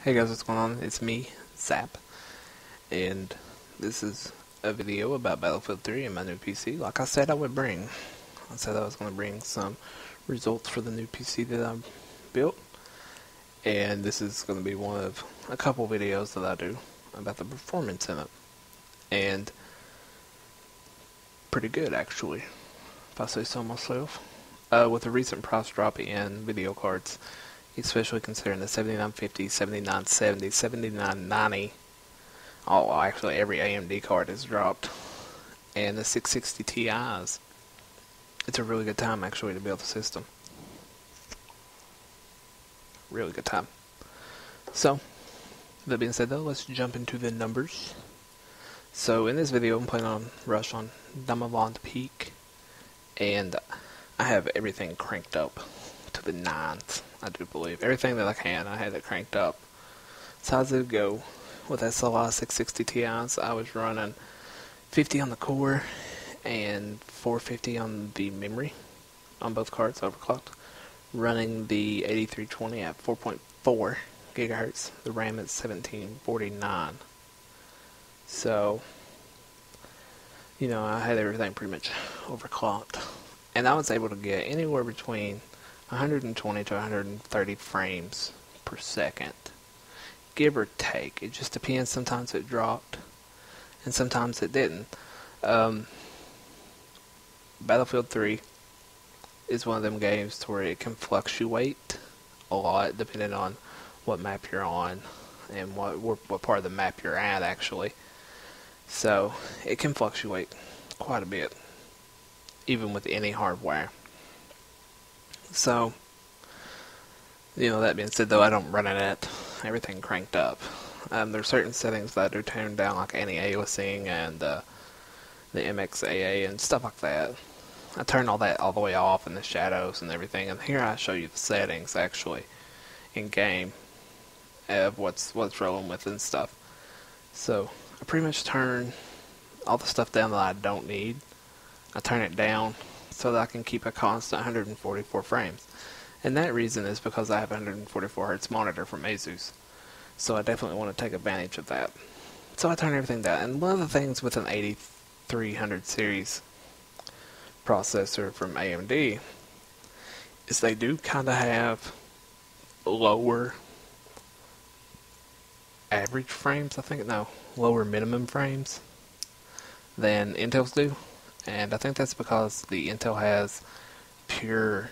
Hey guys, what's going on? It's me, Zap, and this is a video about Battlefield 3 and my new PC. Like I said I would bring. I said I was going to bring some results for the new PC that I built, and this is going to be one of a couple videos that I do about the performance in it. And pretty good, actually, if I say so myself. With the recent price drop in video cards, especially considering the 7950, 7970, 7990. Oh, actually every AMD card has dropped. And the 660 Ti's. It's a really good time actually to build the system. Really good time. So, that being said though, let's jump into the numbers. So in this video I'm playing on Rush on Diamond Peak. And I have everything cranked up to the 9s. I do believe. Everything that I can, I had it cranked up. So as it go with SLI 660 Ti's, I was running 50 on the core and 450 on the memory on both cards, overclocked. Running the 8320 at 4.4 gigahertz. The RAM at 1749. So, you know, I had everything pretty much overclocked. And I was able to get anywhere between 120 to 130 frames per second, give or take. It just depends. Sometimes it dropped and sometimes it didn't. Battlefield 3 is one of them games to where it can fluctuate a lot depending on what map you're on and what part of the map you're at actually. So it can fluctuate quite a bit even with any hardware. So, you know, that being said though, I don't run it at everything cranked up. There's certain settings that I do turn down, like anti-aliasing and the MXAA and stuff like that. I turn all that all the way off in the shadows and everything, and here I show you the settings actually in game of what's rolling with and stuff. So I pretty much turn all the stuff down that I don't need. I turn it down so that I can keep a constant 144 frames. And that reason is because I have a 144 Hz monitor from Asus. So I definitely want to take advantage of that. So I turn everything down. And one of the things with an 8300 series processor from AMD is they do kind of have lower average frames, I think. No, lower minimum frames than Intel's do. And I think that's because the Intel has pure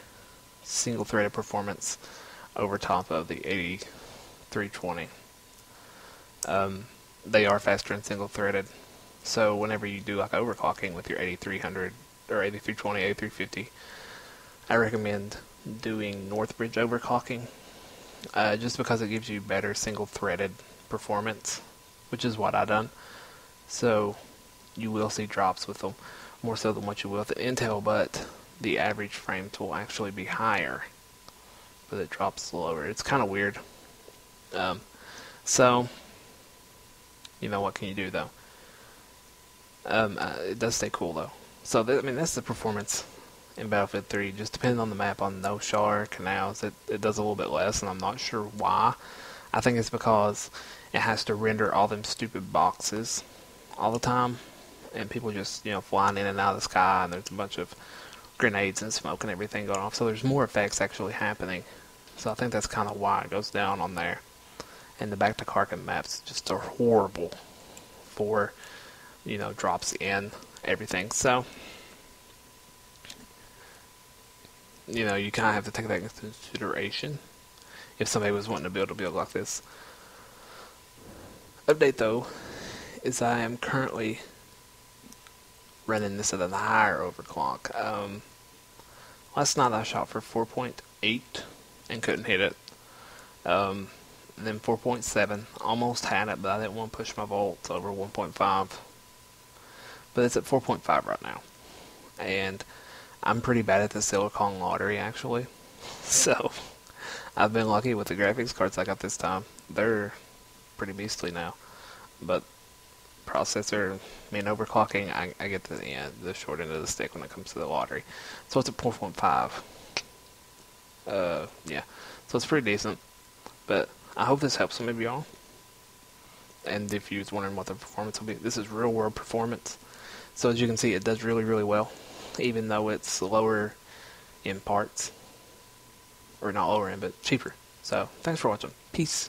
single-threaded performance over top of the 8320. They are faster in single-threaded, so whenever you do like overclocking with your 8300 or 8320, 8350, I recommend doing Northbridge overclocking, just because it gives you better single-threaded performance, which is what I done. So you will see drops with them, more so than what you will with Intel, but the average frames will actually be higher, but it drops lower. It's kind of weird. So, you know, what can you do though? It does stay cool though. So, I mean, that's the performance in Battlefield 3. Just depending on the map, on No Shar, Canals, it does a little bit less, and I'm not sure why. I think it's because it has to render all them stupid boxes all the time. And people just, you know, flying in and out of the sky, and there's a bunch of grenades and smoke and everything going off. So there's more effects actually happening. So I think that's kind of why it goes down on there. And the Back to Karkin maps just are horrible for, you know, drops in everything. So, you know, you kind of have to take that into consideration if somebody was wanting to build a build like this. Update though is I am currently running this at a higher overclock. Last night I shot for 4.8 and couldn't hit it. Then 4.7, almost had it, but I didn't want to push my volts over 1.5. But it's at 4.5 right now. And I'm pretty bad at the silicon lottery actually. So I've been lucky with the graphics cards I got this time. They're pretty beastly now. But processor, I mean, overclocking, I get to the short end of the stick when it comes to the lottery. So it's at 4.5. Yeah, so it's pretty decent. But I hope this helps some of y'all. And if you was wondering what the performance will be, this is real world performance. So as you can see, it does really, really well, even though it's lower in parts. Or not lower end, but cheaper. So thanks for watching. Peace.